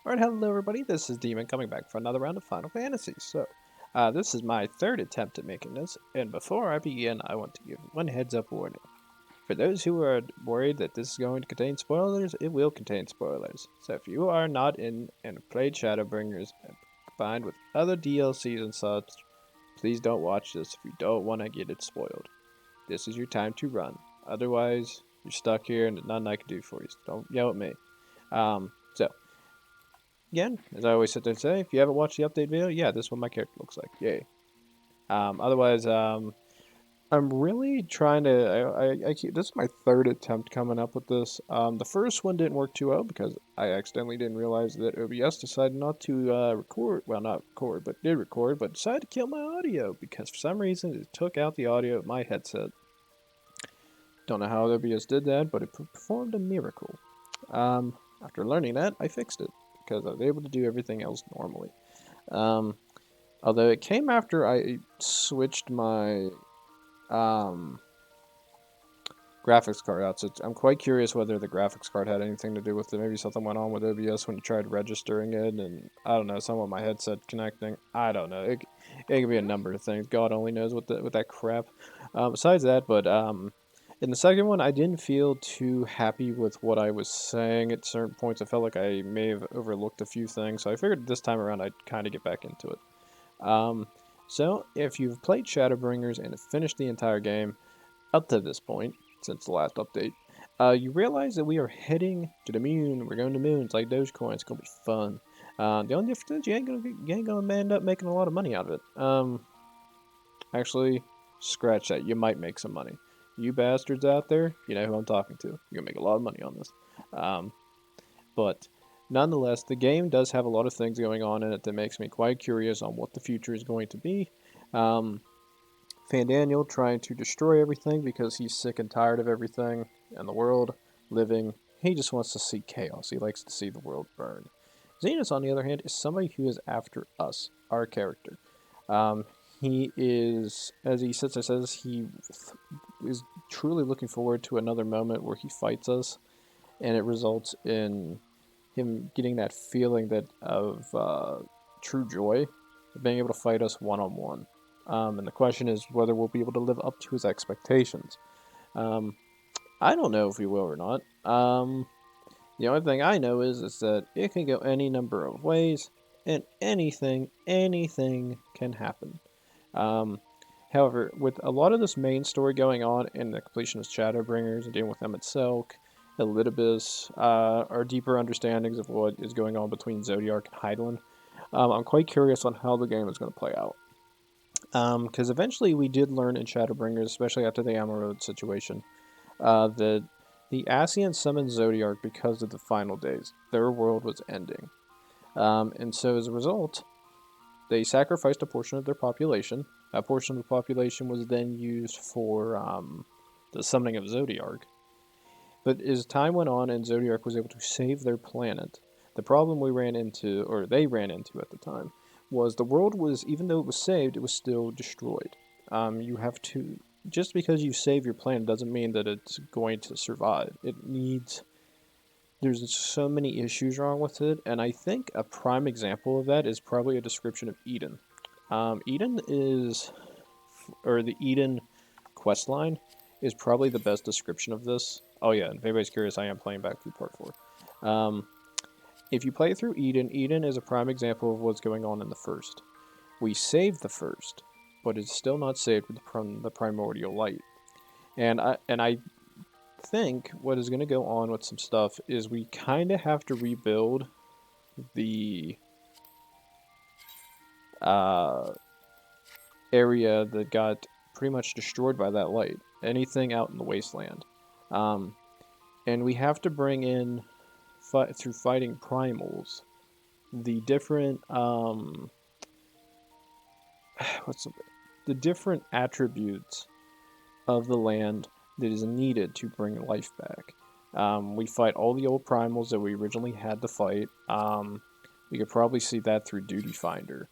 Alright, hello everybody, this is Demon coming back for another round of Final Fantasy. This is my third attempt at making this, and before I begin, I want to give one heads up warning. For those who are worried that this is going to contain spoilers, it will contain spoilers. So if you are not in and have played Shadowbringers combined with other DLCs and such, please don't watch this if you don't want to get it spoiled. This is your time to run. Otherwise, you're stuck here and there's nothing I can do for you, so don't yell at me. Again, as I always sit there and say, if you haven't watched the update video, yeah, this is what my character looks like. Yay. Otherwise, I'm really trying to. I keep, this is my third attempt coming up with this. The first one didn't work too well because I accidentally didn't realize that OBS decided not to record. Well, not record, but did record, but decided to kill my audio because for some reason it took out the audio of my headset. Don't know how OBS did that, but it performed a miracle. After learning that, I fixed it because I was able to do everything else normally. Although it came after I switched my graphics card out, so I'm quite curious whether the graphics card had anything to do with it. Maybe something went on with OBS when you tried registering it, and I don't know, some of my headset connecting. I don't know. It could be a number of things. God only knows with that crap. Besides that, but in the second one, I didn't feel too happy with what I was saying at certain points. I felt like I may have overlooked a few things, so I figured this time around I'd kind of get back into it. So, if you've played Shadowbringers and have finished the entire game up to this point, since the last update, you realize that we are heading to the moon. We're going to the moon. It's like Dogecoin. It's going to be fun. The only difference is you ain't gonna end up making a lot of money out of it. Actually, scratch that. You might make some money. You bastards out there, you know who I'm talking to. You're going to make a lot of money on this. But nonetheless, the game does have a lot of things going on in it that makes me quite curious on what the future is going to be. Fandaniel trying to destroy everything because he's sick and tired of everything in the world living. He just wants to see chaos. He likes to see the world burn. Xenos, on the other hand, is somebody who is after us, our character. He is, as he sits and says, he is truly looking forward to another moment where he fights us, and it results in him getting that feeling of true joy of being able to fight us one-on-one. And the question is whether we'll be able to live up to his expectations. I don't know if we will or not. The only thing I know is that it can go any number of ways, and anything can happen. However, with a lot of this main story going on in the completion of Shadowbringers and dealing with Emmett Selk, Elidibus, our deeper understandings of what is going on between Zodiark and Hydaelyn, I'm quite curious on how the game is going to play out. Because eventually we did learn in Shadowbringers, especially after the Amarode situation, that the Ascians summoned Zodiark because of the final days. Their world was ending. And so as a result, they sacrificed a portion of their population. That portion of the population was then used for the summoning of Zodiark. But as time went on and Zodiark was able to save their planet, the problem we ran into, or they ran into at the time, was the world was, even though it was saved, it was still destroyed. You have to, just because you save your planet doesn't mean that it's going to survive. There's so many issues wrong with it, and I think a prime example of that is probably a description of Eden. Eden is, or the Eden questline is probably the best description of this. Oh yeah, and if anybody's curious, I am playing back through Part 4. If you play through Eden, Eden is a prime example of what's going on in the first. We saved the first, but it's still not saved from the primordial light. And I think what is going to go on with some stuff is we kind of have to rebuild the area that got pretty much destroyed by that light. Anything out in the wasteland. And we have to bring in, through fighting primals, the different the different attributes of the land that is needed to bring life back. We fight all the old primals that we originally had to fight. We could probably see that through Duty Finder.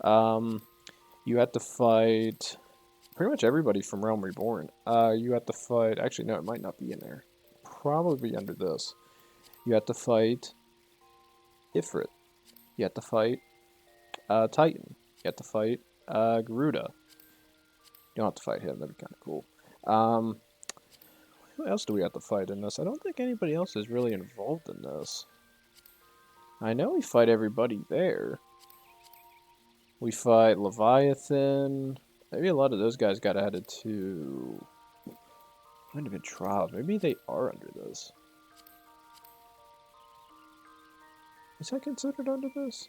You have to fight pretty much everybody from Realm Reborn. You have to fight, actually no, it might not be in there. Probably under this. You have to fight Ifrit. You have to fight Titan. You have to fight Garuda. You don't have to fight him. That'd be kind of cool. Um, who else do we have to fight in this? I don't think anybody else is really involved in this. I know we fight everybody there. We fight Leviathan. Maybe a lot of those guys got added to... Might have been trials. Maybe they are under this. Is that considered under this?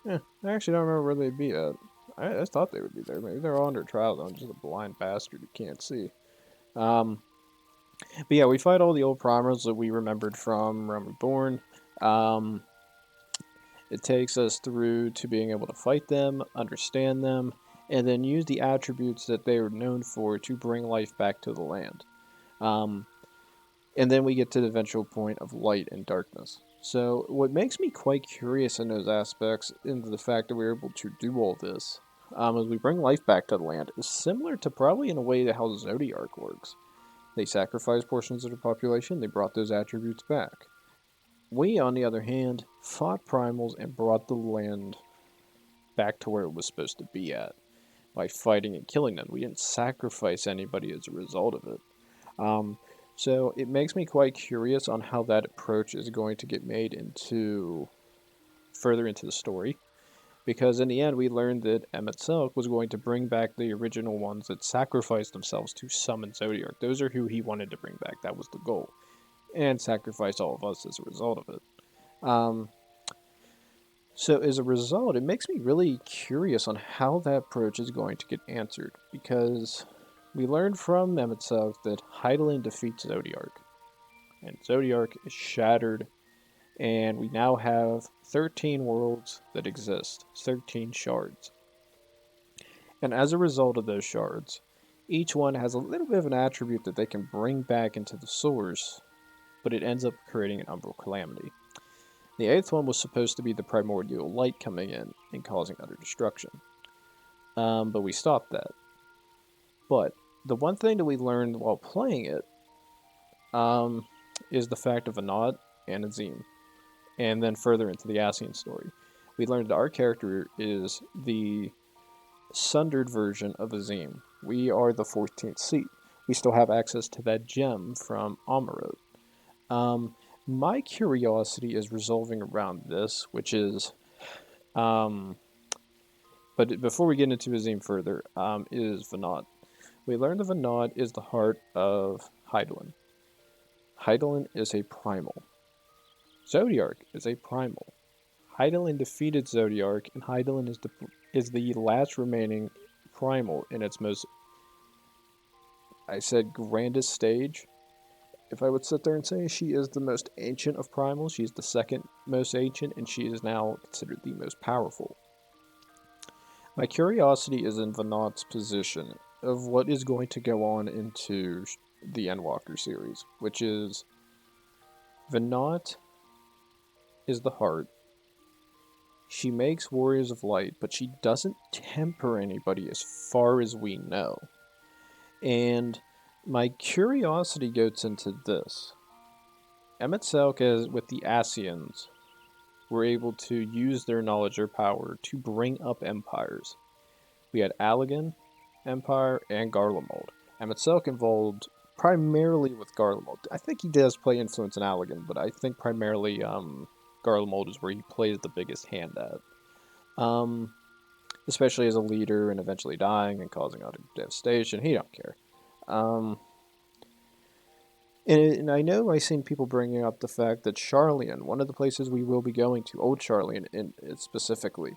Yeah, I actually don't remember where they'd be at. I thought they would be there. Maybe they're all under trials. I'm just a blind bastard who can't see. But yeah, we fight all the old primals that we remembered from Realm Reborn. It takes us through to being able to fight them, understand them, and then use the attributes that they are known for to bring life back to the land. And then we get to the eventual point of light and darkness. So what makes me quite curious in those aspects, into the fact that we're able to do all this, as we bring life back to the land, is similar to probably in a way to how Zodiark works. They sacrificed portions of the population, they brought those attributes back. We, on the other hand, fought primals and brought the land back to where it was supposed to be at by fighting and killing them. We didn't sacrifice anybody as a result of it. So it makes me quite curious on how that approach is going to get made into further into the story. Because in the end, we learned that Emet-Selch was going to bring back the original ones that sacrificed themselves to summon Zodiark. Those are who he wanted to bring back. That was the goal. And sacrifice all of us as a result of it. So as a result, it makes me really curious on how that approach is going to get answered. Because we learned from Emet-Selch that Hydaelyn defeats Zodiark. And Zodiark is shattered. And we now have 13 worlds that exist, 13 shards. And as a result of those shards, each one has a little bit of an attribute that they can bring back into the source, but it ends up creating an Umbral Calamity. The 8th one was supposed to be the primordial light coming in and causing utter destruction. But we stopped that. But the one thing that we learned while playing it is the fact of Anad and Azim. And then further into the Ascian story, we learned that our character is the sundered version of Azim. We are the 14th seat. We still have access to that gem from Amarot. My curiosity is resolving around this, which is, but before we get into Azim further, is Vanad. We learned that Vanad is the heart of Hydaelyn. Hydaelyn is a primal. Zodiark is a primal. Hydaelyn defeated Zodiark, and Hydaelyn is the last remaining primal in its most, I said, grandest stage. If I would sit there and say she is the most ancient of primals, she's the second most ancient, and she is now considered the most powerful. My curiosity is in Vanad's position of what is going to go on into the Endwalker series, which is Vanad is the heart. She makes warriors of light, but she doesn't temper anybody as far as we know. And my curiosity goes into this. Emet-Selch, with the Ascians, were able to use their knowledge or power to bring up empires. We had Allegan Empire and Garlemald. Emet-Selch involved primarily with Garlemald. I think he does play influence in Allegan, but I think primarily Garlemald is where he plays the biggest hand at. Especially as a leader and eventually dying and causing utter devastation. He don't care. And I know I've seen people bringing up the fact that Sharlayan, one of the places we will be going to, Old Sharlayan specifically,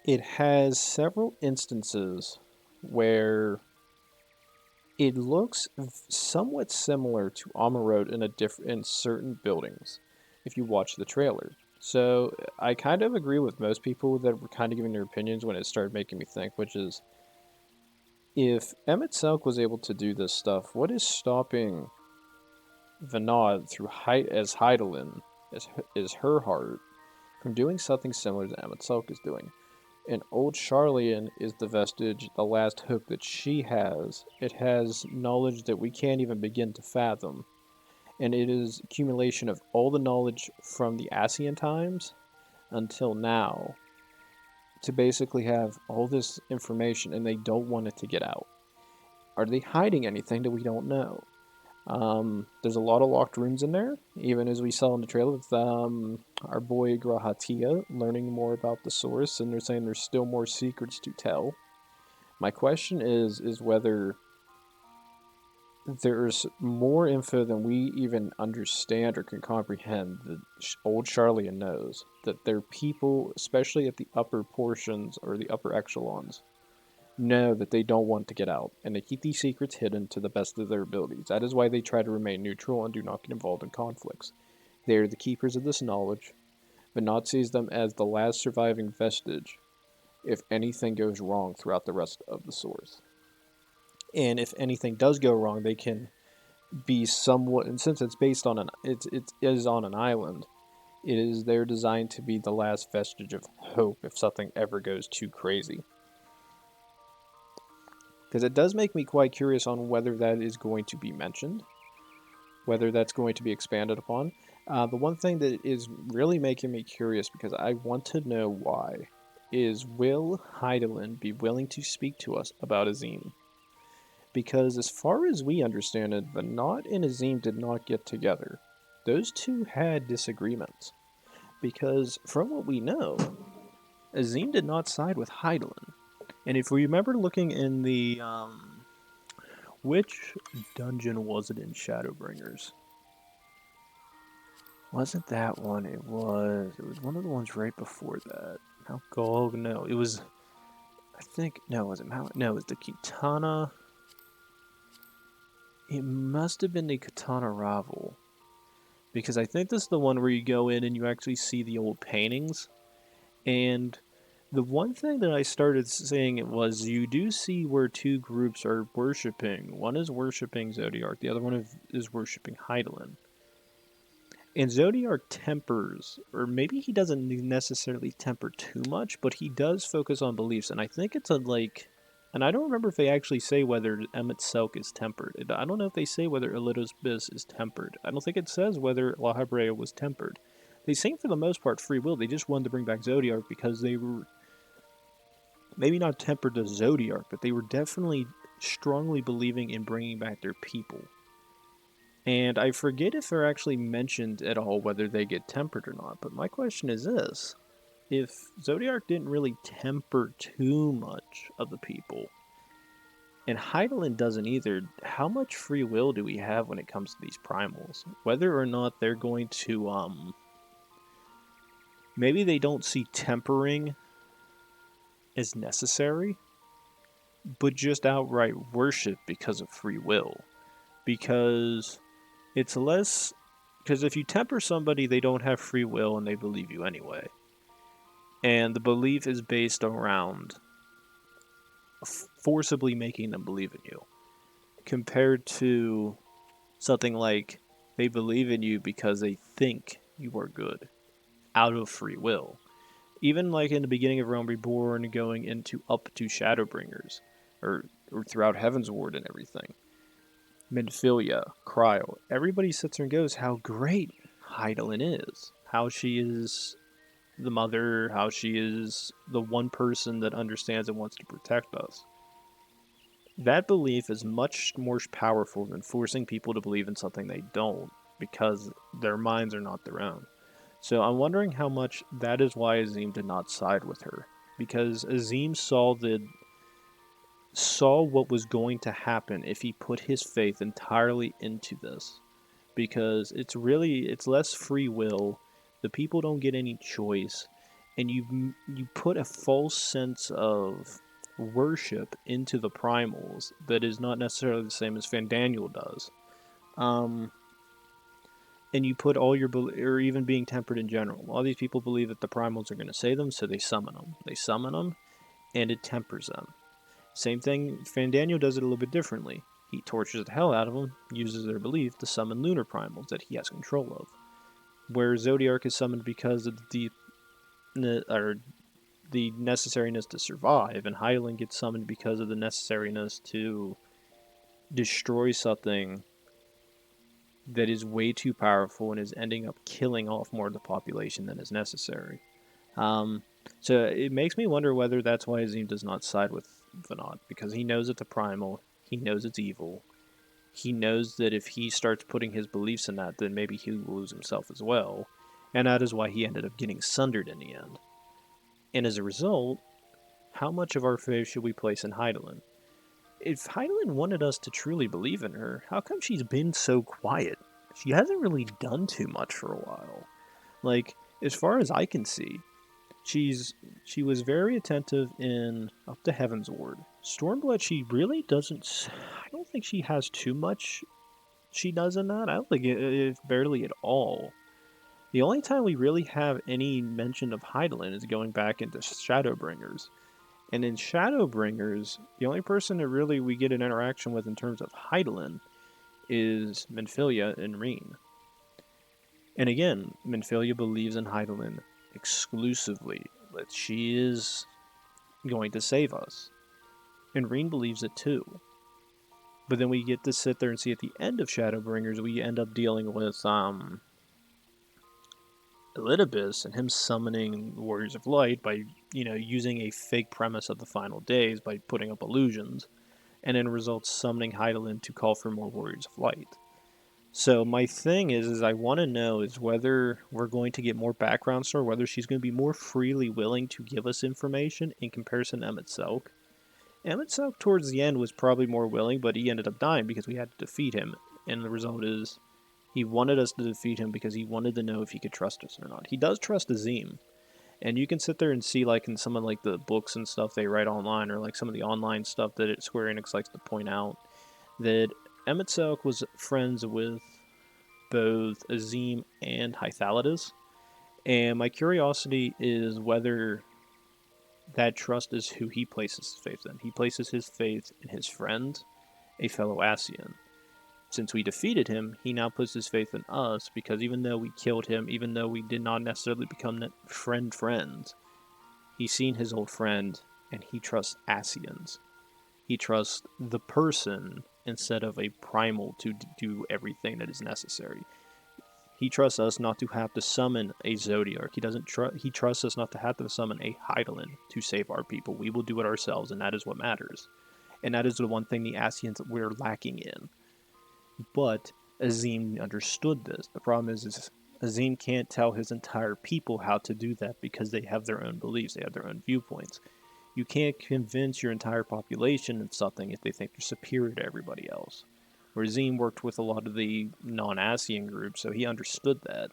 it has several instances where it looks somewhat similar to Amarot in certain buildings, if you watch the trailer. So I kind of agree with most people that were kind of giving their opinions when it started making me think, which is, if Emet-Selch was able to do this stuff, what is stopping Vanad as Hydaelyn, as her heart, from doing something similar to Emet-Selch is doing? And Old Sharlayan is the vestige, the last hope that she has. It has knowledge that we can't even begin to fathom. And it is accumulation of all the knowledge from the Ascian times until now to basically have all this information, and they don't want it to get out. Are they hiding anything that we don't know? There's a lot of locked rooms in there, even as we saw in the trailer with our boy Grahatia learning more about the source, and they're saying there's still more secrets to tell. My question is whether there's more info than we even understand or can comprehend that old Charlian knows. That their people, especially at the upper portions or the upper echelons, know that they don't want to get out, and they keep these secrets hidden to the best of their abilities. That is why they try to remain neutral and do not get involved in conflicts. They are the keepers of this knowledge, but not sees them as the last surviving vestige if anything goes wrong throughout the rest of the source. And if anything does go wrong, they can be somewhat, and since it's based on it is on an island, it is they're designed to be the last vestige of hope if something ever goes too crazy. Because it does make me quite curious on whether that is going to be mentioned, whether that's going to be expanded upon. The one thing that is really making me curious, because I want to know why, is will Hydaelyn be willing to speak to us about Azim? Because as far as we understand it, the Nott and Azim did not get together. Those two had disagreements. Because from what we know, Azim did not side with Hydaelyn. And if we remember looking in the which dungeon was it in Shadowbringers? Wasn't that one? It was one of the ones right before that. Mount Gog? No, it was. I think no. Was it Mount? No, it was the Kitana. It must have been the Kitana Ravel, because I think this is the one where you go in and you actually see the old paintings. And the one thing that I started seeing it was you do see where two groups are worshipping. One is worshipping Zodiark, the other one is worshipping Hydaelyn. And Zodiark tempers, or maybe he doesn't necessarily temper too much, but he does focus on beliefs. And I think it's and I don't remember if they actually say whether Emmett Selk is tempered. I don't know if they say whether Elitos Bis is tempered. I don't think it says whether La Habrea was tempered. They seem for the most part free will. They just wanted to bring back Zodiark because they were maybe not tempered to Zodiark, but they were definitely strongly believing in bringing back their people. And I forget if they're actually mentioned at all whether they get tempered or not, but my question is this. If Zodiark didn't really temper too much of the people, and Hydaelyn doesn't either, how much free will do we have when it comes to these primals? Whether or not they're going to, maybe they don't see tempering as necessary, but just outright worship because of free will. Because it's less. Because if you temper somebody, they don't have free will and they believe you anyway. And the belief is based around forcibly making them believe in you. Compared to something like they believe in you because they think you are good out of free will. Even like in the beginning of Realm Reborn, going into up to Shadowbringers, or throughout Heaven's Ward and everything. Minfilia, Cryo, everybody sits there and goes how great Hydaelyn is. How she is the mother, how she is the one person that understands and wants to protect us. That belief is much more powerful than forcing people to believe in something they don't, because their minds are not their own. So I'm wondering how much that is why Azim did not side with her. Because Azim saw what was going to happen if he put his faith entirely into this. Because it's less free will, the people don't get any choice, and you put a false sense of worship into the primals that is not necessarily the same as Fandaniel does. And you put all your or even being tempered in general. All these people believe that the primals are going to save them, so they summon them. They summon them, and it tempers them. Same thing, Fandaniel does it a little bit differently. He tortures the hell out of them, uses their belief to summon lunar primals that he has control of. Where Zodiark is summoned because of the necessariness to survive, and Hydaelyn gets summoned because of the necessariness to destroy something that is way too powerful and is ending up killing off more of the population than is necessary. Um, so it makes me wonder whether that's why Azim does not side with Venat, because he knows it's a primal, he knows it's evil, he knows that if he starts putting his beliefs in that, then maybe he will lose himself as well, and that is why he ended up getting sundered in the end. And as a result, how much of our faith should we place in Hydaelyn? If Hydaelyn wanted us to truly believe in her, how come she's been so quiet? She hasn't really done too much for a while. Like, as far as I can see, she was very attentive in Up to Heaven's Ward. Stormblood, she really doesn't. I don't think she has too much she does in that. I don't think it's barely at all. The only time we really have any mention of Hydaelyn is going back into Shadowbringers. And in Shadowbringers, the only person that really we get an interaction with in terms of Hydaelyn is Minfilia and Reen. And again, Minfilia believes in Hydaelyn exclusively, that she is going to save us. And Reen believes it too. But then we get to sit there and see at the end of Shadowbringers, we end up dealing with Elidibus and him summoning Warriors of Light by, using a fake premise of the final days by putting up illusions, and in results summoning Hydaelyn to call for more Warriors of Light. So my thing is I want to know is whether we're going to get more background story, whether she's going to be more freely willing to give us information in comparison to Emet-Selch. Emet-Selch towards the end was probably more willing, but he ended up dying because we had to defeat him, and the result is he wanted us to defeat him because he wanted to know if he could trust us or not. He does trust Azim, and you can sit there and see, like, in some of like the books and stuff they write online, or like some of the online stuff that Square Enix likes to point out, that Emet-Selch was friends with both Azim and Hythalides, and my curiosity is whether that trust is who he places his faith in. He places his faith in his friend, a fellow Ascian. Since we defeated him, he now puts his faith in us, because even though we killed him, even though we did not necessarily become friends, he's seen his old friend, and he trusts Ascians. He trusts the person instead of a primal to do everything that is necessary. He trusts us not to have to summon a Zodiarch. He trusts us not to have to summon a Hydaelyn to save our people. We will do it ourselves, and that is what matters. And that is the one thing the Ascians we're lacking in. But Azim understood this. The problem is Azim can't tell his entire people how to do that because they have their own beliefs, they have their own viewpoints. You can't convince your entire population of something if they think you're superior to everybody else. Where Azim worked with a lot of the non-Ascian groups, so he understood that.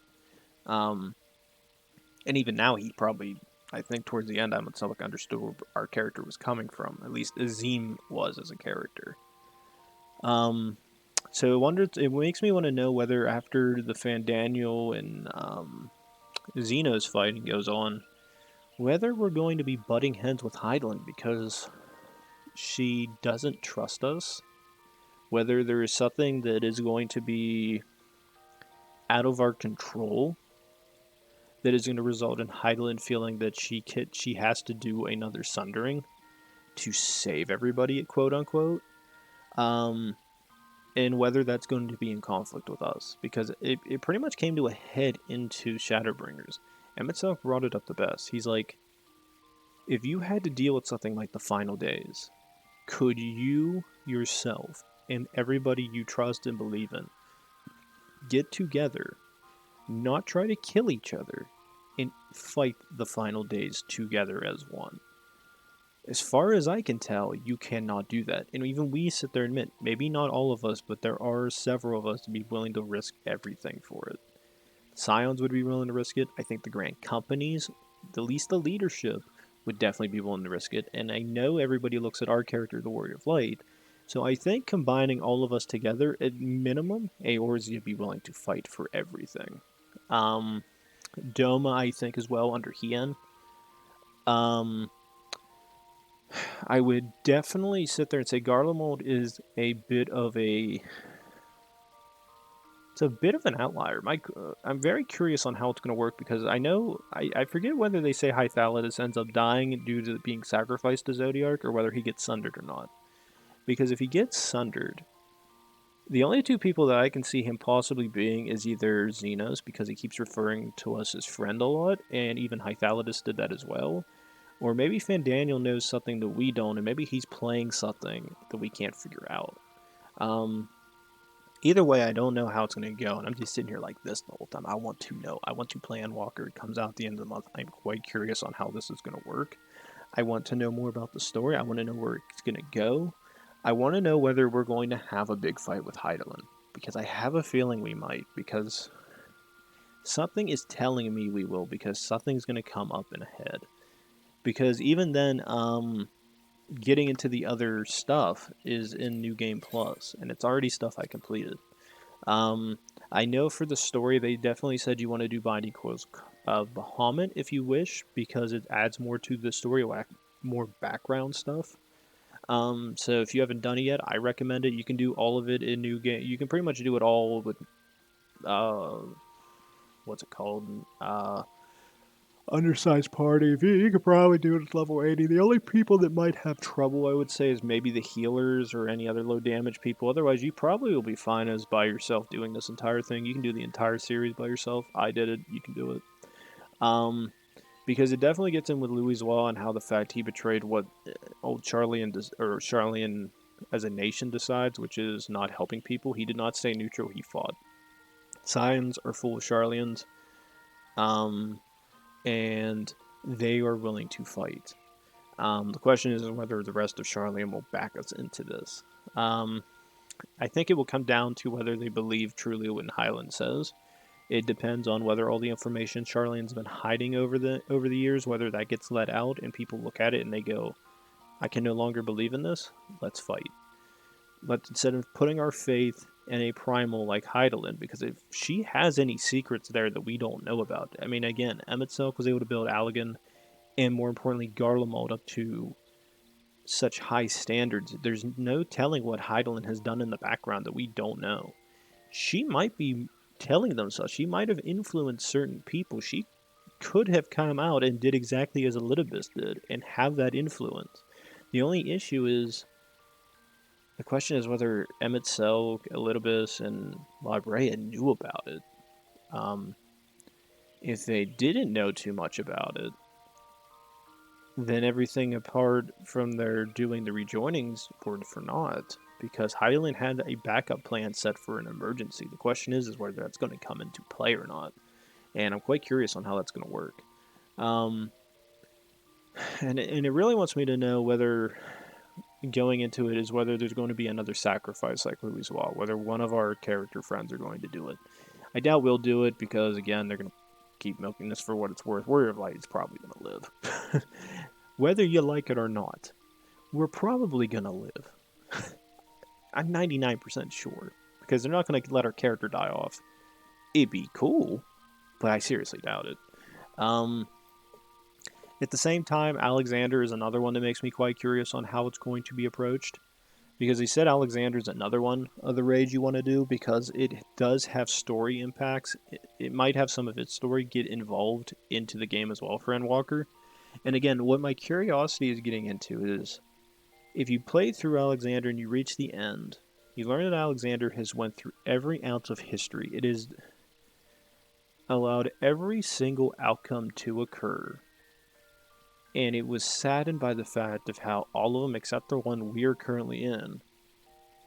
And even now, he probably, I think towards the end, I would like understood where our character was coming from. At least Azim was as a character. So it makes me want to know whether after the Fandaniel and Xenos fighting goes on, whether we're going to be butting heads with Hydaelyn because she doesn't trust us, whether there is something that is going to be out of our control that is going to result in Hydaelyn feeling that she has to do another sundering to save everybody, quote unquote. And whether that's going to be in conflict with us, because it pretty much came to a head into Shadowbringers. Emet-Selch brought it up the best. He's like, if you had to deal with something like the final days, could you yourself and everybody you trust and believe in get together, not try to kill each other, and fight the final days together as one? As far as I can tell, you cannot do that. And even we sit there and admit, maybe not all of us, but there are several of us to be willing to risk everything for it. Scions would be willing to risk it. I think the Grand Companies, at least the leadership, would definitely be willing to risk it. And I know everybody looks at our character, the Warrior of Light. So I think combining all of us together, at minimum, Eorzea would be willing to fight for everything. Doma, I think, as well, under Hien. I would definitely sit there and say Garlemald is a bit of a... It's a bit of an outlier. I'm very curious on how it's going to work, because I know... I forget whether they say Hythalides ends up dying due to being sacrificed to Zodiarch, or whether he gets sundered or not. Because if he gets sundered, The only two people that I can see him possibly being is either Xenos, because he keeps referring to us as friend a lot, and even Hydaelyn did that as well. Or maybe Fandaniel knows something that we don't, and maybe he's playing something that we can't figure out. Um, Either way, I don't know how it's going to go, and I'm just sitting here like this the whole time. I want to know. I want to play Endwalker. It comes out at the end of the month. I'm quite curious on how this is going to work. I want to know more about the story. I want to know where it's going to go. I want to know whether we're going to have a big fight with Hydaelyn, because I have a feeling we might, because something is telling me we will, because something's going to come up in ahead. Because even then, getting into the other stuff is in New Game Plus, and it's already stuff I completed. Um, I know for the story, they definitely said you want to do Binding Coils of Bahamut if you wish, because it adds more to the story, more background stuff. So if you haven't done it yet, I recommend it. You can do all of it in New Game. You can pretty much do it all with, uh, what's it called? Undersized party. You could probably do it at level 80. The only people that might have trouble, I would say, is maybe the healers or any other low damage people. Otherwise, you probably will be fine as by yourself doing this entire thing. You can do the entire series by yourself. I did it. You can do it. Because it definitely gets in with Louis Wall and how the fact he betrayed what old Charlian as a nation decides, which is not helping people. He did not stay neutral. He fought. Scions are full of Charlians. Um, and they are willing to fight. The question is whether the rest of Charlian will back us into this. I think it will come down to whether they believe truly what Hydaelyn says. It depends on whether all the information Charlian's been hiding over the years, whether that gets let out and people look at it and they go, "I can no longer believe in this. Let's fight." But instead of putting our faith in a primal like Hydaelyn, because if she has any secrets there that we don't know about, I mean, again, Emet was able to build Allagan, and more importantly, Garlemald up to such high standards. There's no telling what Hydaelyn has done in the background that we don't know. She might be telling them so. She might have influenced certain people. She could have come out and did exactly as Elidibus did and have that influence. The only issue is the question is whether Emmett Selk, Elidibus, and Labrea knew about it. If they didn't know too much about it, then everything apart from their doing the rejoinings were for naught, because Hydaelyn had a backup plan set for an emergency. The question is whether that's going to come into play or not, and I'm quite curious on how that's going to work. And it really wants me to know whether going into it is whether there's going to be another sacrifice like Louis Wall, whether one of our character friends are going to do it. I doubt we'll do it because, again, they're going to keep milking this for what it's worth. Warrior of Light is probably going to live. Whether you like it or not, we're probably going to live. I'm 99% sure, because they're not going to let our character die off. It'd be cool, but I seriously doubt it. At the same time, Alexander is another one that makes me quite curious on how it's going to be approached. Because he said Alexander's another one of the raids you want to do, because it does have story impacts. It might have some of its story get involved into the game as well for Endwalker. And again, what my curiosity is getting into is, if you play through Alexander and you reach the end, you learn that Alexander has went through every ounce of history. It has allowed every single outcome to occur. And it was saddened by the fact of how all of them, except the one we are currently in,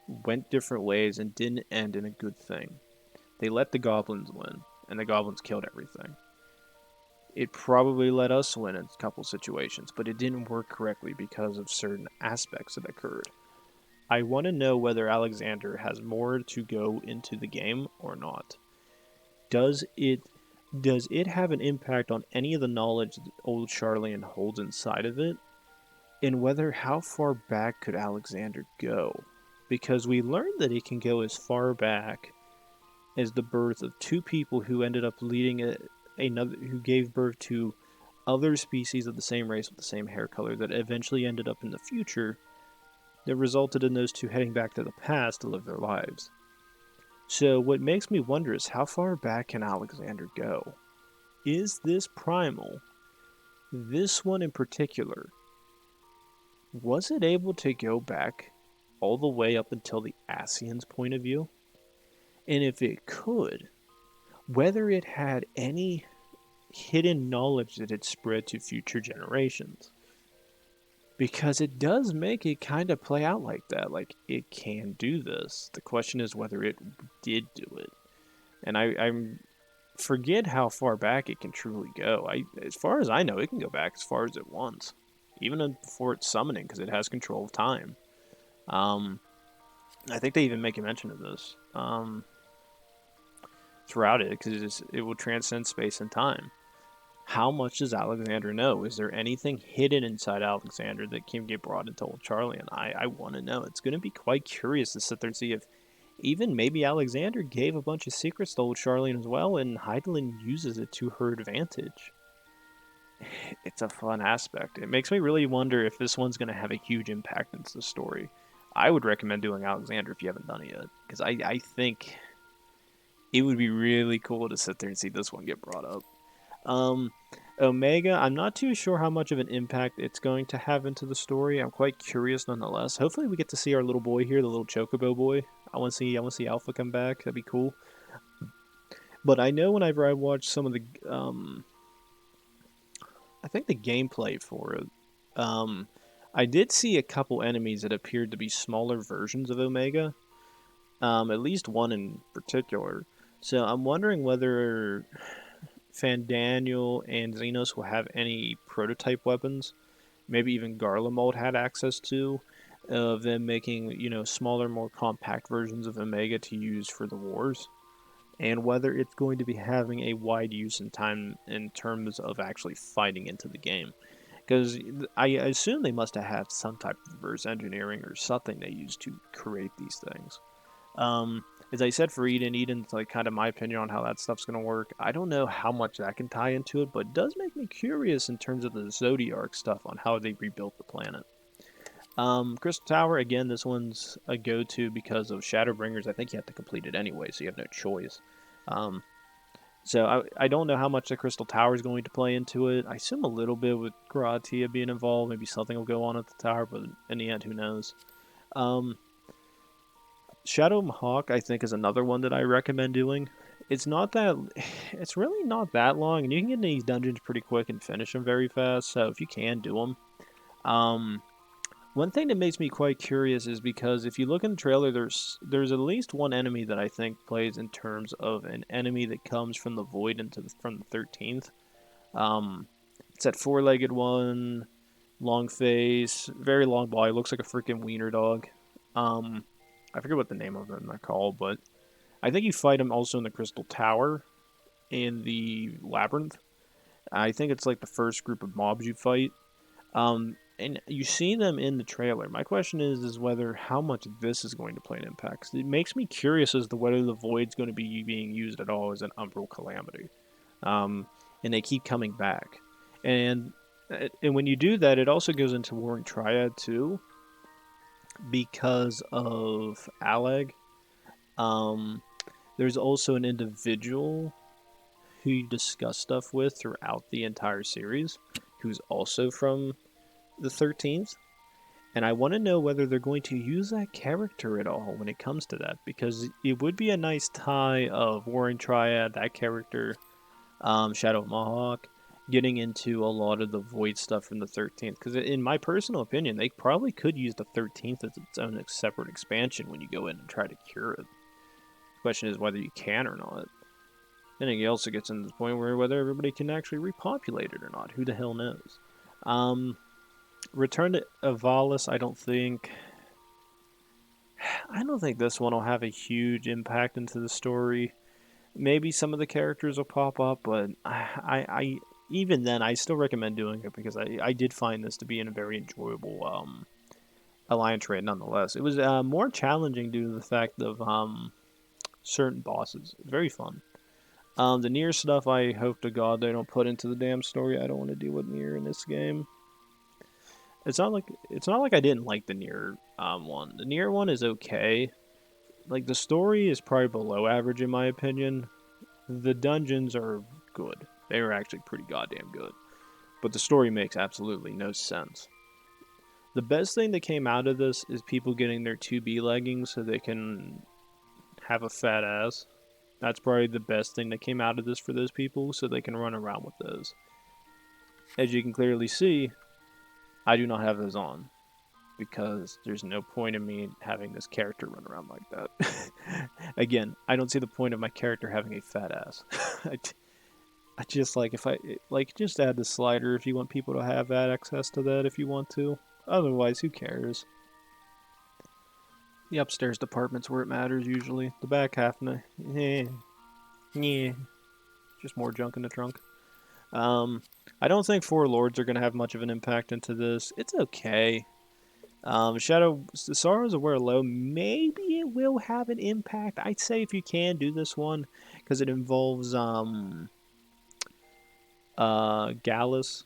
went different ways and didn't end in a good thing. They let the goblins win, and the goblins killed everything. It probably let us win in a couple situations, but it didn't work correctly because of certain aspects that occurred. I want to know whether Alexander has more to go into the game or not. Does it have an impact on any of the knowledge that old Charlian holds inside of it? And whether how far back could Alexander go? Because we learned that it can go as far back as the birth of two people who ended up leading another, who gave birth to other species of the same race with the same hair color that eventually ended up in the future, that resulted in those two heading back to the past to live their lives. So what makes me wonder is, how far back can Alexander go? Is this primal, this one in particular, was it able to go back all the way up until the Ascians' point of view? And if it could, whether it had any hidden knowledge that it spread to future generations. Because it does make it kind of play out like that. Like, it can do this. The question is whether it did do it. And I forget how far back it can truly go. As far as I know, it can go back as far as it wants. Even before it's summoning, because it has control of time. I think they even make a mention of this throughout it, because it will transcend space and time. How much does Alexander know? Is there anything hidden inside Alexander that can get brought into Old Charlian? I want to know. It's going to be quite curious to sit there and see if even maybe Alexander gave a bunch of secrets to Old Charlian as well, and Hydaelyn uses it to her advantage. It's a fun aspect. It makes me really wonder if this one's going to have a huge impact into the story. I would recommend doing Alexander if you haven't done it yet, because I think it would be really cool to sit there and see this one get brought up. Omega, I'm not too sure how much of an impact it's going to have into the story. I'm quite curious nonetheless. Hopefully we get to see our little boy here, the little Chocobo boy. I want to see Alpha come back. That'd be cool. But I know whenever I watch some of the I think the gameplay for it, I did see a couple enemies that appeared to be smaller versions of Omega. At least one in particular. So I'm wondering whether Fandaniel and Xenos will have any prototype weapons. Maybe even Garlemald had access to, of them making, smaller, more compact versions of Omega to use for the wars. And whether it's going to be having a wide use in time in terms of actually fighting into the game. Because I assume they must have had some type of reverse engineering or something they used to create these things. As I said for Eden's like kind of my opinion on how that stuff's going to work. I don't know how much that can tie into it, but it does make me curious in terms of the Zodiark stuff on how they rebuilt the planet. Crystal Tower, again, this one's a go-to because of Shadowbringers. I think you have to complete it anyway, so you have no choice. So I don't know how much the Crystal Tower is going to play into it. I assume a little bit with Gratia being involved. Maybe something will go on at the tower, but in the end, who knows? Shadow Hawk, I think, is another one that I recommend doing. It's really not that long, and you can get into these dungeons pretty quick and finish them very fast. So if you can do them, one thing that makes me quite curious is because if you look in the trailer, there's at least one enemy that I think plays in terms of an enemy that comes from the void from the 13th. It's that four-legged one, long face, very long body, looks like a freaking wiener dog. I forget what the name of them are called, but I think you fight him also in the Crystal Tower in the Labyrinth. I think it's like the first group of mobs you fight. And you see them in the trailer. My question is whether how much this is going to play an impact. It makes me curious as to whether the Void's going to be being used at all as an Umbral Calamity. And they keep coming back. And when you do that, it also goes into Warring Triad too, because of Alag. There's also an individual who you discuss stuff with throughout the entire series, who's also from the 13th. And I want to know whether they're going to use that character at all when it comes to that, because it would be a nice tie of Warring Triad, that character, Shadow Mohawk, getting into a lot of the Void stuff from the 13th. Because in my personal opinion, they probably could use the 13th as its own separate expansion when you go in and try to cure it. The question is whether you can or not. Then it also gets into the point where whether everybody can actually repopulate it or not. Who the hell knows? Return to Avalis, I don't think this one will have a huge impact into the story. Maybe some of the characters will pop up, but I even then I still recommend doing it because I did find this to be a very enjoyable alliance raid nonetheless. It was more challenging due to the fact of certain bosses. Very fun. The Nier stuff, I hope to God they don't put into the damn story. I don't want to deal with Nier in this game. It's not like I didn't like the Nier one. The Nier one is okay. Like, the story is probably below average in my opinion. The dungeons are good. They are actually pretty goddamn good. But the story makes absolutely no sense. The best thing that came out of this is people getting their 2B leggings so they can have a fat ass. That's probably the best thing that came out of this for those people, so they can run around with those. As you can clearly see, I do not have those on, because there's no point in me having this character run around like that. Again, I don't see the point of my character having a fat ass. I just like, if I like, just add the slider if you want people to have access to that if you want to. Otherwise, who cares? The upstairs department's where it matters usually. The back half, yeah, just more junk in the trunk. I don't think Four Lords are going to have much of an impact into this. It's okay. Sorrows of Low, maybe it will have an impact. I'd say if you can do this one, because it involves Gallus.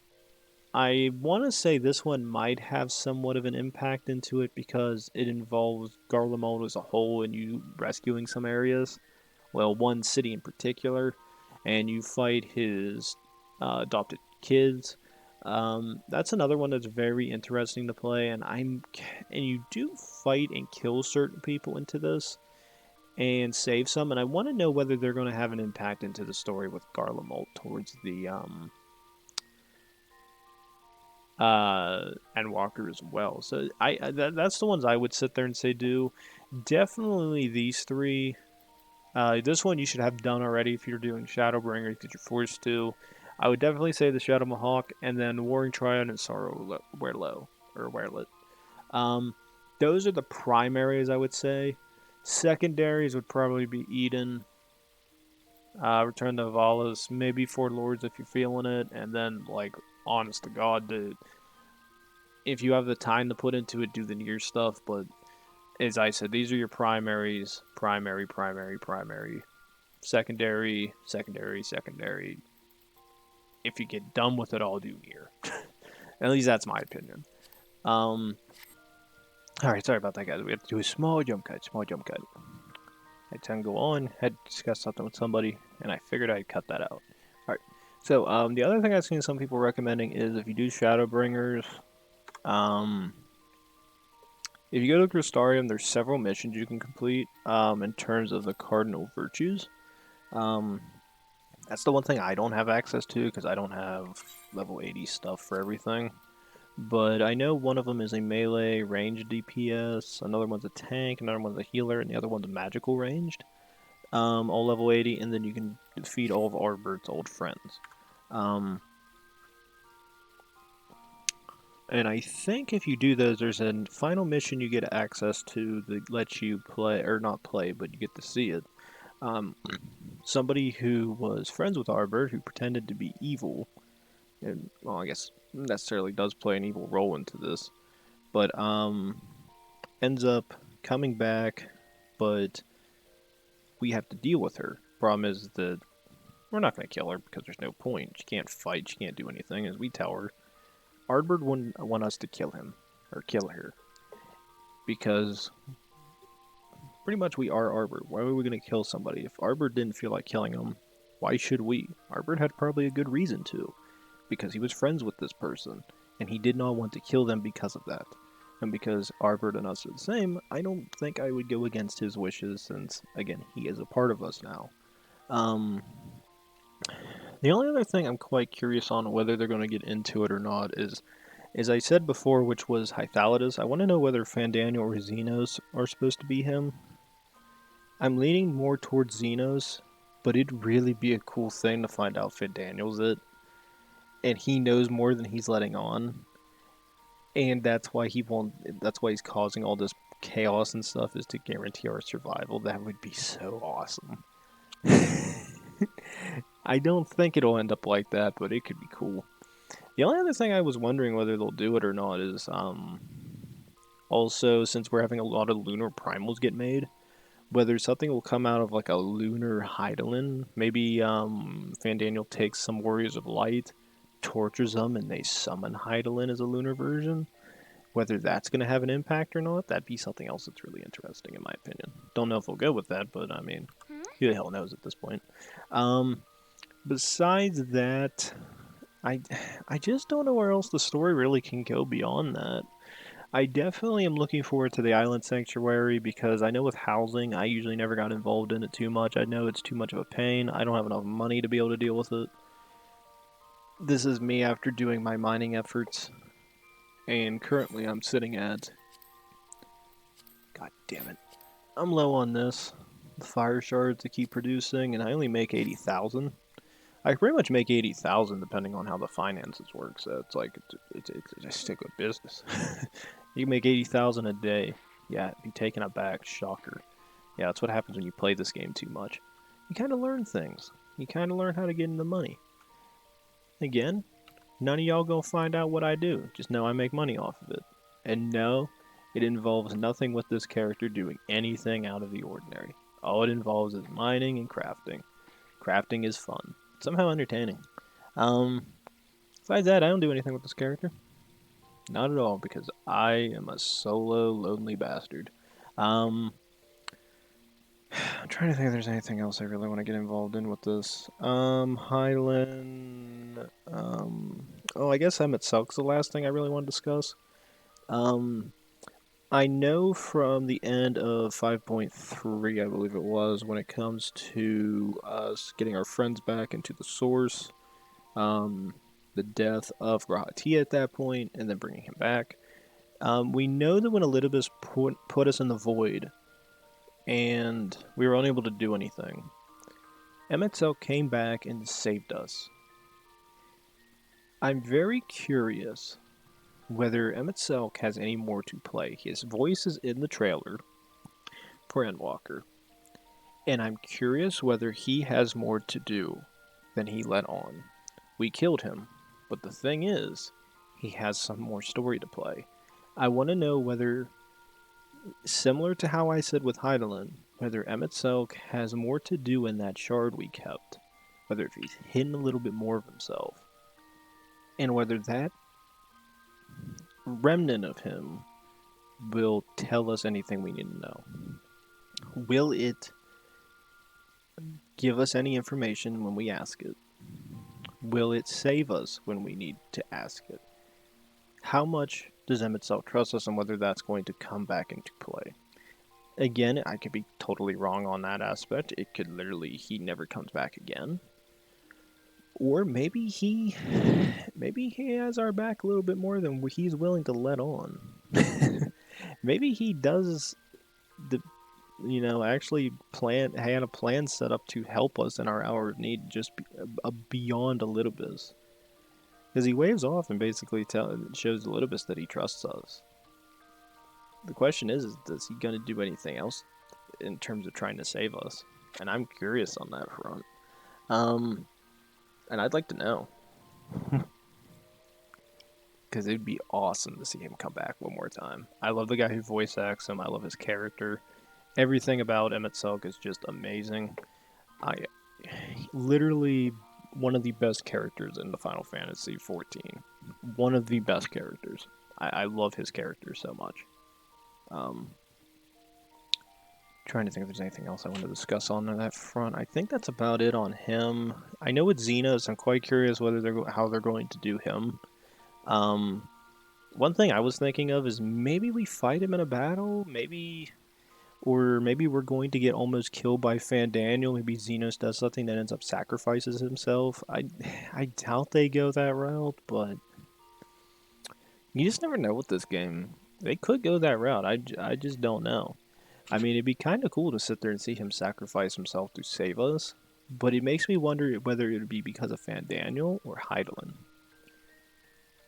I want to say this one might have somewhat of an impact into it because it involves Garlemald as a whole and you rescuing some areas. Well, one city in particular, and you fight his adopted kids. That's another one that's very interesting to play, and you do fight and kill certain people into this and save some, and I want to know whether they're going to have an impact into the story with Garlemald towards the Endwalker as well. So that's the ones I would sit there and say do. Definitely these three. This one you should have done already if you're doing Shadowbringers because you're forced to. I would definitely say the Shadow Mahawk and then Warring Triad and Sorrow Werelow or Werelit. Those are the primaries I would say. Secondaries would probably be Eden, Return to Avalis, maybe Four Lords if you're feeling it, and then like honest to God, if you have the time to put into it, do the near stuff. But as I said, these are your primaries: primary, secondary, secondary. If you get done with it all, do near. At least that's my opinion. All right, sorry about that, guys. We have to do a small jump cut. I had to go on, had to discuss something with somebody, and I figured I'd cut that out. All right. So the other thing I've seen some people recommending is if you do Shadowbringers, if you go to Crystarium, there's several missions you can complete in terms of the cardinal virtues. That's the one thing I don't have access to because I don't have level 80 stuff for everything. But I know one of them is a melee ranged DPS, another one's a tank, another one's a healer, and the other one's a magical ranged. All level 80, and then you can defeat all of Arbert's old friends. And I think if you do those, there's a final mission you get access to that lets you play, or not play, but you get to see it. Somebody who was friends with Arbert, who pretended to be evil, and, well, I guess necessarily does play an evil role into this, but ends up coming back, but we have to deal with her. Problem is that we're not going to kill her because there's no point. She can't fight, she can't do anything, as we tell her. Ardbert wouldn't want us to kill him, or kill her, because pretty much we are Ardbert. Why are we going to kill somebody? If Ardbert didn't feel like killing him, why should we? Ardbert had probably a good reason to, because he was friends with this person, and he did not want to kill them because of that. And because Ardbert and us are the same, I don't think I would go against his wishes, since, again, he is a part of us now. The only other thing I'm quite curious on whether they're going to get into it or not is, as I said before, which was Hydaelyn. I want to know whether Fandaniel or Xenos are supposed to be him. I'm leaning more towards Xenos, but it'd really be a cool thing to find out Fandaniel's it. And he knows more than he's letting on. And that's why that's why he's causing all this chaos and stuff, is to guarantee our survival. That would be so awesome. I don't think it'll end up like that, but it could be cool. The only other thing I was wondering whether they'll do it or not is, also, since we're having a lot of lunar primals get made, whether something will come out of like a lunar Hydaelyn. Maybe Fandaniel takes some Warriors of Light, tortures them, and they summon Hydaelyn as a lunar version. Whether that's going to have an impact or not, that'd be something else that's really interesting in my opinion. Don't know if we'll go with that, but I mean, who the hell knows at this point. Besides that, I just don't know where else the story really can go beyond that. I definitely am looking forward to the Island Sanctuary because I know with housing, I usually never got involved in it too much. I know it's too much of a pain. I don't have enough money to be able to deal with it. This is me after doing my mining efforts, and currently I'm sitting at... God damn it. I'm low on this. The fire shards to keep producing, and I only make 80,000. I pretty much make 80,000 depending on how the finances work, so it's like, it's just a good business. You can make 80,000 a day. Yeah, be taken aback. Shocker. Yeah, that's what happens when you play this game too much. You kind of learn things. You kind of learn how to get into money. Again, none of y'all gonna find out what I do. Just know I make money off of it. And no, it involves nothing with this character doing anything out of the ordinary. All it involves is mining and crafting. Crafting is fun. Somehow entertaining. Besides that, I don't do anything with this character. Not at all, because I am a solo, lonely bastard. I'm trying to think if there's anything else I really want to get involved in with this. Hydaelyn. Oh, I guess Emet-Selch's the last thing I really want to discuss. I know from the end of 5.3, I believe it was, when it comes to us getting our friends back into the source, the death of Grahati at that point, and then bringing him back. We know that when Elidibus put us in the void, and we were unable to do anything, Emet-Selch came back and saved us. I'm very curious whether Emet-Selch has any more to play. His voice is in the trailer for Endwalker, and I'm curious whether he has more to do than he let on. We killed him, but the thing is, he has some more story to play. I want to know whether, similar to how I said with Hydaelyn, whether Emet-Selch has more to do in that shard we kept, whether if he's hidden a little bit more of himself, and whether that remnant of him will tell us anything we need to know. Will it give us any information when we ask it? Will it save us when we need to ask it? How much does Emet-Selch trust us, and whether that's going to come back into play? Again, I could be totally wrong on that aspect. It could literally, he never comes back again. Or maybe he has our back a little bit more than he's willing to let on. Maybe he does actually had a plan set up to help us in our hour of need, just beyond Elidibus. Because he waves off and basically shows Elidibus that he trusts us. The question is he going to do anything else in terms of trying to save us? And I'm curious on that front. And I'd like to know. Because it'd be awesome to see him come back one more time. I love the guy who voice acts him. I love his character. Everything about Emet-Selch is just amazing. Literally one of the best characters in the Final Fantasy XIV. One of the best characters. I love his character so much. Trying to think if there's anything else I want to discuss on that front. I think that's about it on him. I know with Xenos, I'm quite curious how they're going to do him. One thing I was thinking of is maybe we fight him in a battle, maybe we're going to get almost killed by Fandaniel. Maybe Xenos does something that ends up sacrifices himself. I doubt they go that route, but you just never know with this game. They could go that route. I just don't know. I mean, it'd be kind of cool to sit there and see him sacrifice himself to save us, but it makes me wonder whether it would be because of Fandaniel or Hydaelyn.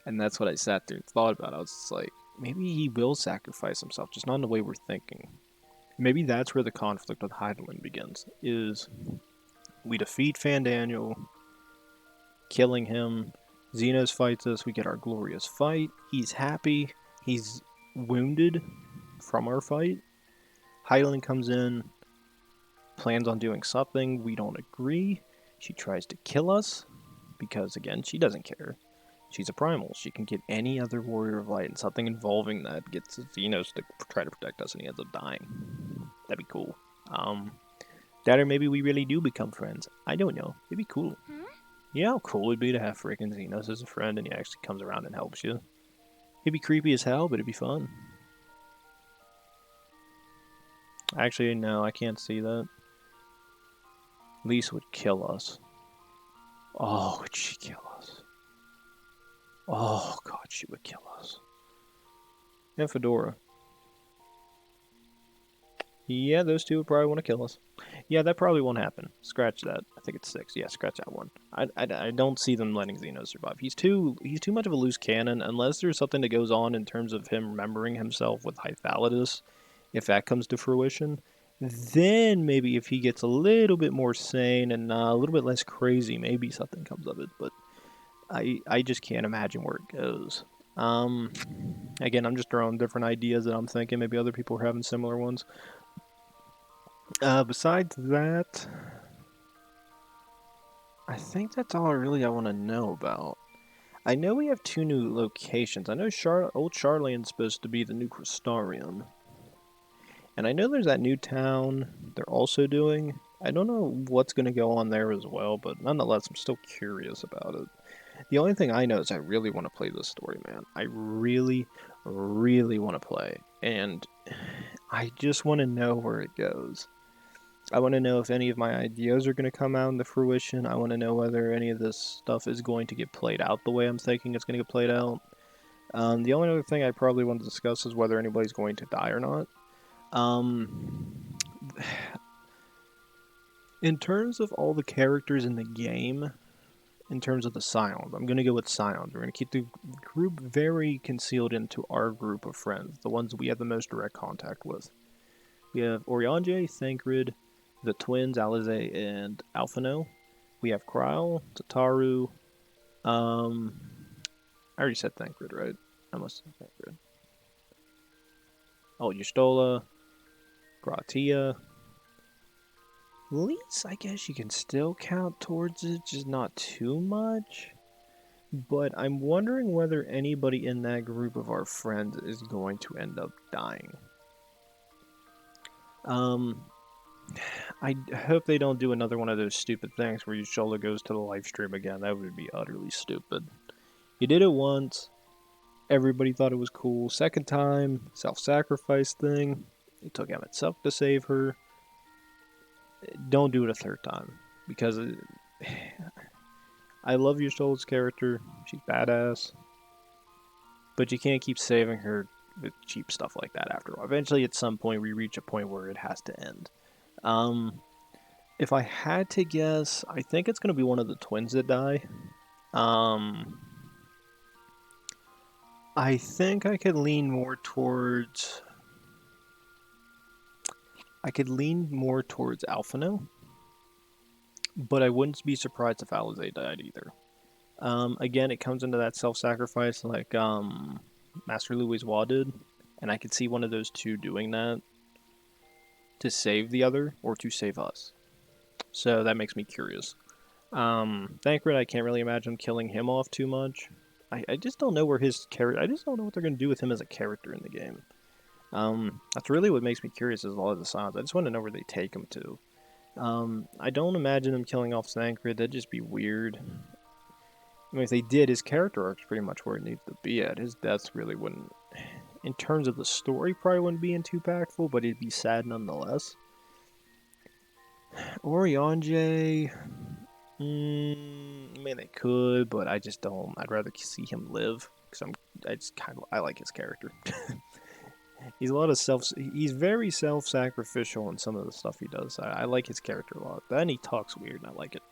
And that's what I sat there and thought about. I was just like, maybe he will sacrifice himself, just not in the way we're thinking. Maybe that's where the conflict with Hydaelyn begins, is we defeat Fandaniel, killing him, Xenos fights us, we get our glorious fight, he's happy, he's wounded from our fight, Hydaelyn comes in, plans on doing something, we don't agree, she tries to kill us, because again, she doesn't care. She's a primal. She can get any other warrior of light, and something involving that gets Xenos to try to protect us, and he ends up dying. That'd be cool. That or maybe we really do become friends. I don't know. It'd be cool. You know how cool it'd be to have freaking Xenos as a friend, and he actually comes around and helps you? It'd be creepy as hell, but it'd be fun. Actually, no, I can't see that. Lise would kill us. Oh, would she kill us? Oh, God, she would kill us. And Fedora. Yeah, those two would probably want to kill us. Yeah, that probably won't happen. Scratch that. I think it's 6. Yeah, scratch that one. I don't see them letting Xeno survive. He's too much of a loose cannon. Unless there's something that goes on in terms of him remembering himself with Hydaelyn, if that comes to fruition, then maybe if he gets a little bit more sane and a little bit less crazy, maybe something comes of it. But I just can't imagine where it goes. Again, I'm just throwing different ideas that I'm thinking. Maybe other people are having similar ones. Besides that, I think that's all I want to know about. I know we have 2 new locations. I know Old Charlian's supposed to be the new Crystarium. And I know there's that new town they're also doing. I don't know what's going to go on there as well, but nonetheless, I'm still curious about it. The only thing I know is I really want to play this story, man. I really, really want to play. And I just want to know where it goes. I want to know if any of my ideas are going to come out into fruition. I want to know whether any of this stuff is going to get played out the way I'm thinking it's going to get played out. The only other thing I probably want to discuss is whether anybody's going to die or not. In terms of all the characters in the game, in terms of the Scions, I'm going to go with Scions. We're going to keep the group very concealed into our group of friends, the ones we have the most direct contact with. We have Oriange, Thancred, the twins, Alize and Alphino. We have Kryl, Tataru. I already said Thancred, right? I must have said Thancred. Oh, Y'shtola, Gratia. Lise, I guess you can still count towards it, just not too much. But I'm wondering whether anybody in that group of our friends is going to end up dying. I hope they don't do another one of those stupid things where Y'shtola goes to the live stream again. That would be utterly stupid. You did it once. Everybody thought it was cool. Second time, self-sacrifice thing. It took Emmett Self to save her. Don't do it a third time. Because I love Y'shtola's character. She's badass. But you can't keep saving her with cheap stuff like that after all. Eventually, at some point, we reach a point where it has to end. If I had to guess, I think it's going to be one of the twins that die. I think I could lean more towards... Alphino. But I wouldn't be surprised if Alize died either. Again, it comes into that self-sacrifice like Master Louisoix did. And I could see one of those two doing that to save the other or to save us. So that makes me curious. Thancred, I can't really imagine killing him off too much. I just don't know where his character... I just don't know what they're going to do with him as a character in the game. That's really what makes me curious is a lot of the Scions. I just want to know where they take him to. I don't imagine them killing off Thancred. That'd just be weird. I mean, if they did, his character arc's pretty much where it needs to be at. His death really wouldn't... In terms of the story, probably wouldn't be too impactful, but it'd be sad nonetheless. Oriange... I mean, they could, but I just don't. I'd rather see him live because I like his character. He's very self-sacrificial in some of the stuff he does. I like his character a lot. Then he talks weird, and I like it.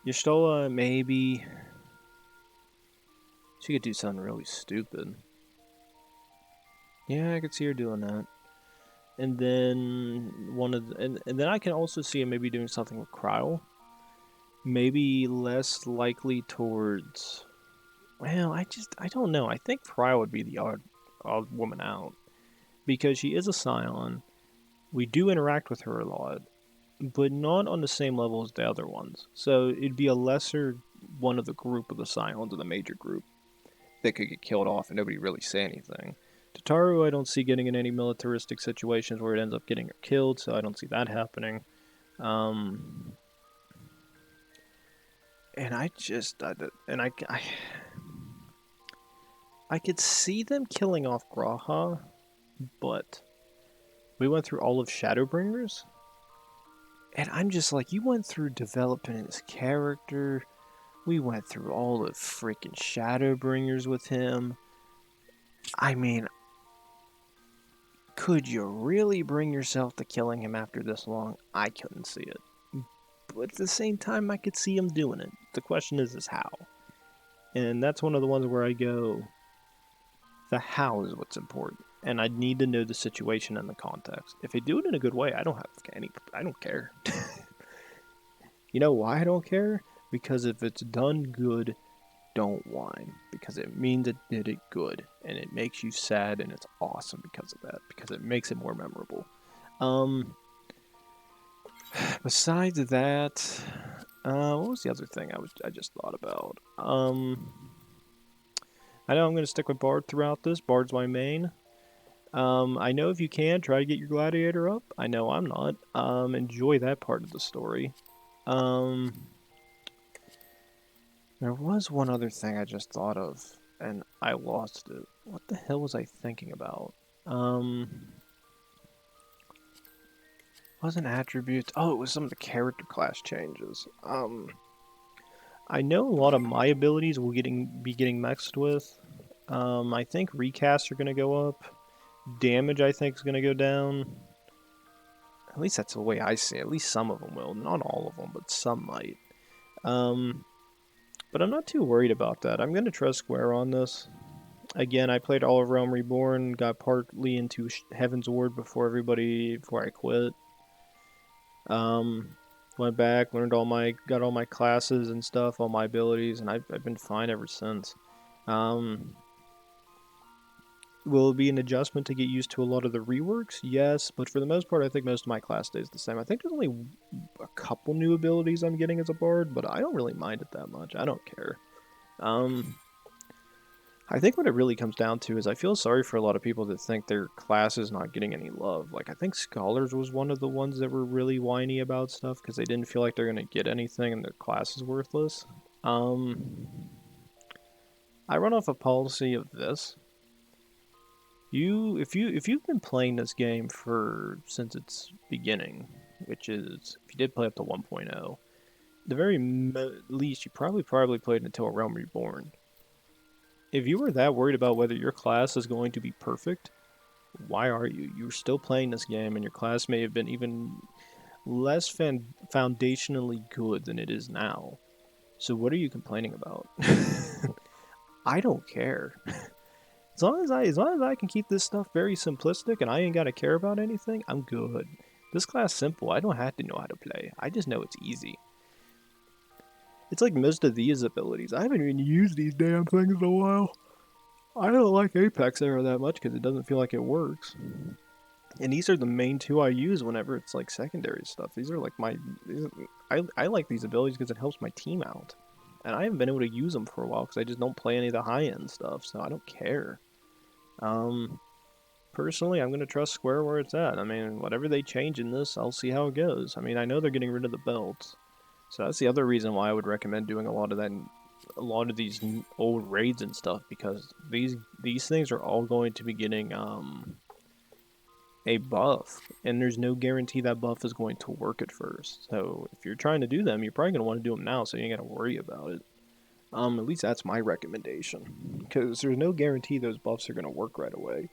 Y'shtola, maybe she could do something really stupid. Yeah, I could see her doing that. And then and then I can also see him maybe doing something with Kryl. Maybe less likely towards... Well, I don't know. I think Kryl would be the odd woman out. Because she is a Scion. We do interact with her a lot. But not on the same level as the other ones. So it'd be a lesser one of the group of the Scions of the major group that could get killed off and nobody really say anything. Tataru, I don't see getting in any militaristic situations where it ends up getting her killed, so I don't see that happening. And I I could see them killing off Graha, but we went through all of Shadowbringers, and I'm just like, you went through developing his character. We went through all of freaking Shadowbringers with him. I mean, could you really bring yourself to killing him after this long? I couldn't see it. But at the same time, I could see him doing it. The question is how? And that's one of the ones where I go, the how is what's important. And I need to know the situation and the context. If they do it in a good way, I don't care. You know why I don't care? Because if it's done good, don't whine. Because it means it did it good. And it makes you sad and it's awesome because of that. Because it makes it more memorable. Besides that, what was the other thing I just thought about? I know I'm going to stick with Bard throughout this. Bard's my main. I know if you can, try to get your gladiator up. I know I'm not. Enjoy that part of the story. There was one other thing I just thought of, and I lost it. What the hell was I thinking about? Wasn't attributes. Oh, it was some of the character class changes. I know a lot of my abilities will be getting mixed with. I think recasts are going to go up. Damage, I think, is going to go down. At least that's the way I see it. At least some of them will. Not all of them, but some might. But I'm not too worried about that. I'm going to trust Square on this. Again, I played all of Realm Reborn, got partly into Heaven's Ward before I quit. Went back, got all my classes and stuff, all my abilities, and I've been fine ever since. Will it be an adjustment to get used to a lot of the reworks? Yes, but for the most part, I think most of my class stays the same. I think there's only a couple new abilities I'm getting as a bard, but I don't really mind it that much. I don't care. I think what it really comes down to is I feel sorry for a lot of people that think their class is not getting any love. Like, I think Scholars was one of the ones that were really whiny about stuff because they didn't feel like they're going to get anything and their class is worthless. I run off a policy of this. If you've been playing this game since its beginning, which is if you did play up to 1.0, the very least you probably played until Realm Reborn. If you were that worried about whether your class is going to be perfect, why are you? You're still playing this game, and your class may have been even less foundationally good than it is now. So what are you complaining about? I don't care. As long as I can keep this stuff very simplistic and I ain't gotta care about anything, I'm good. This class simple. I don't have to know how to play. I just know it's easy. It's like most of these abilities. I haven't even used these damn things in a while. I don't like Apex Arrow that much because it doesn't feel like it works. And these are the main two I use whenever it's like secondary stuff. These are like I like these abilities because it helps my team out. And I haven't been able to use them for a while because I just don't play any of the high-end stuff, so I don't care. Personally, I'm going to trust Square where it's at. I mean, whatever they change in this, I'll see how it goes. I mean, I know they're getting rid of the belts. So that's the other reason why I would recommend doing a lot of these old raids and stuff, because these things are all going to be getting a buff, and there's no guarantee that buff is going to work at first. So if you're trying to do them, you're probably going to want to do them now, so you ain't got to worry about it. At least that's my recommendation, because there's no guarantee those buffs are going to work right away.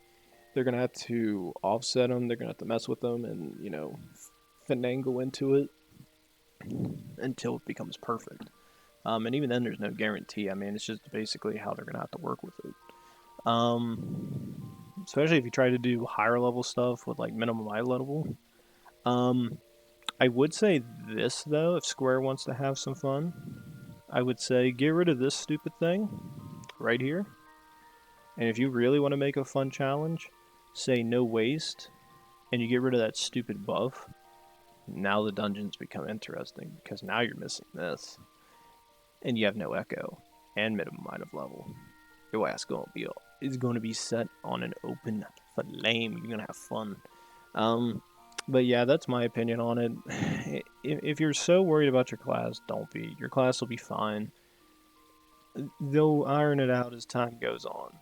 They're going to have to offset them, they're going to have to mess with them, and, finagle into it until it becomes perfect. And even then, there's no guarantee. I mean, it's just basically how they're going to have to work with it. Especially if you try to do higher level stuff with, like, minimum eye level. I would say this, though, if Square wants to have some fun. I would say get rid of this stupid thing right here. And if you really want to make a fun challenge, say no waste, and you get rid of that stupid buff. Now the dungeons become interesting, because now you're missing this. And you have no echo, and minimum amount of level. Your ass is going to be set on an open flame. You're going to have fun. But yeah, that's my opinion on it. If you're so worried about your class, don't be. Your class will be fine. They'll iron it out as time goes on.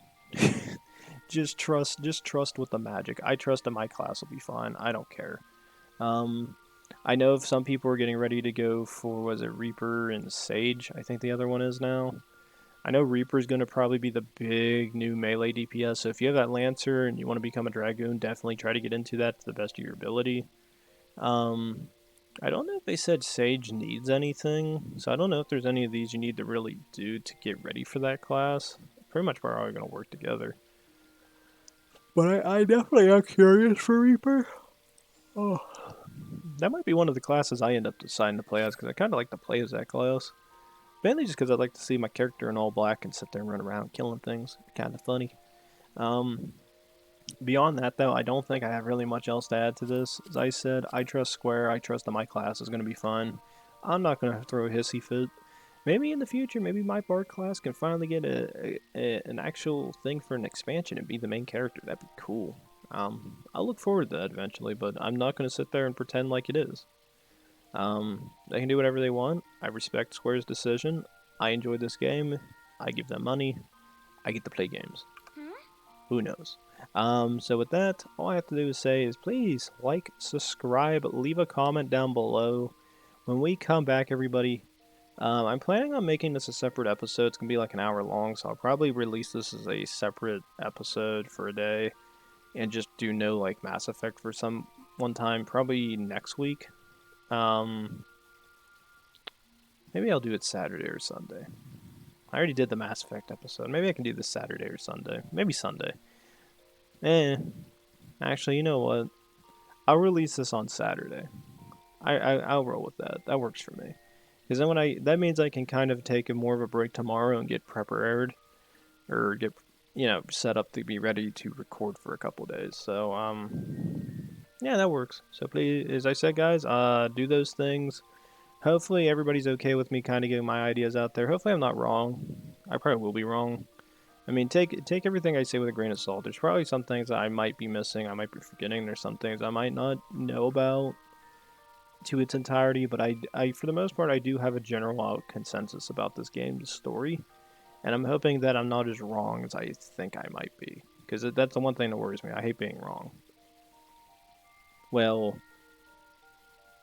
just trust with the magic. I trust that my class will be fine. I don't care. I know if some people are getting ready to go for, was it Reaper and Sage? I think the other one is now. I know Reaper's going to probably be the big new melee DPS, so if you have that Lancer and you want to become a Dragoon, definitely try to get into that to the best of your ability. I don't know if they said Sage needs anything, so I don't know if there's any of these you need to really do to get ready for that class. Pretty much we're all going to work together. But I definitely am curious for Reaper. Oh. That might be one of the classes I end up deciding to play as, because I kind of like to play as that class. Mainly just because I'd like to see my character in all black and sit there and run around killing things. Kind of funny. Beyond that, though, I don't think I have really much else to add to this. As I said, I trust Square. I trust that my class is going to be fine. I'm not going to throw a hissy fit. Maybe in the future, maybe my Bard class can finally get an actual thing for an expansion and be the main character. That'd be cool. I'll look forward to that eventually, but I'm not going to sit there and pretend like it is. They can do whatever they want. I respect Square's decision. I enjoy this game. I give them money. I get to play games. Who knows? So with that, all I have to do is say is please like, subscribe, leave a comment down below. When we come back, everybody, I'm planning on making this a separate episode. It's going to be like an hour long, so I'll probably release this as a separate episode for a day and just do no like Mass Effect for one time, probably next week. Maybe I'll do it Saturday or Sunday. I already did the Mass Effect episode. Maybe I can do this Saturday or Sunday. Maybe Sunday. Actually, you know what? I'll release this on Saturday. I'll roll with that. That works for me. Because then that means I can kind of take more of a break tomorrow and get prepared, or get set up to be ready to record for a couple days. So yeah, that works. So please, as I said, guys, do those things. Hopefully everybody's okay with me kind of getting my ideas out there. Hopefully I'm not wrong. I probably will be wrong. I mean, take everything I say with a grain of salt. There's probably some things that I might be missing, I might be forgetting. There's some things I might not know about to its entirety, but I for the most part, I do have a general consensus about this game's story, and I'm hoping that I'm not as wrong as I think I might be, because that's the one thing that worries me. I hate being wrong. Well,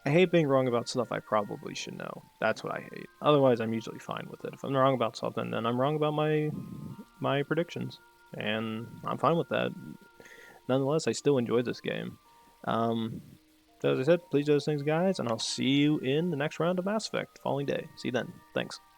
I hate being wrong about stuff I probably should know. That's what I hate. Otherwise, I'm usually fine with it. If I'm wrong about something, then I'm wrong about my predictions, and I'm fine with that. Nonetheless, I still enjoy this game. So as I said, please do those things, guys, and I'll see you in the next round of Mass Effect, following day. See you then. Thanks.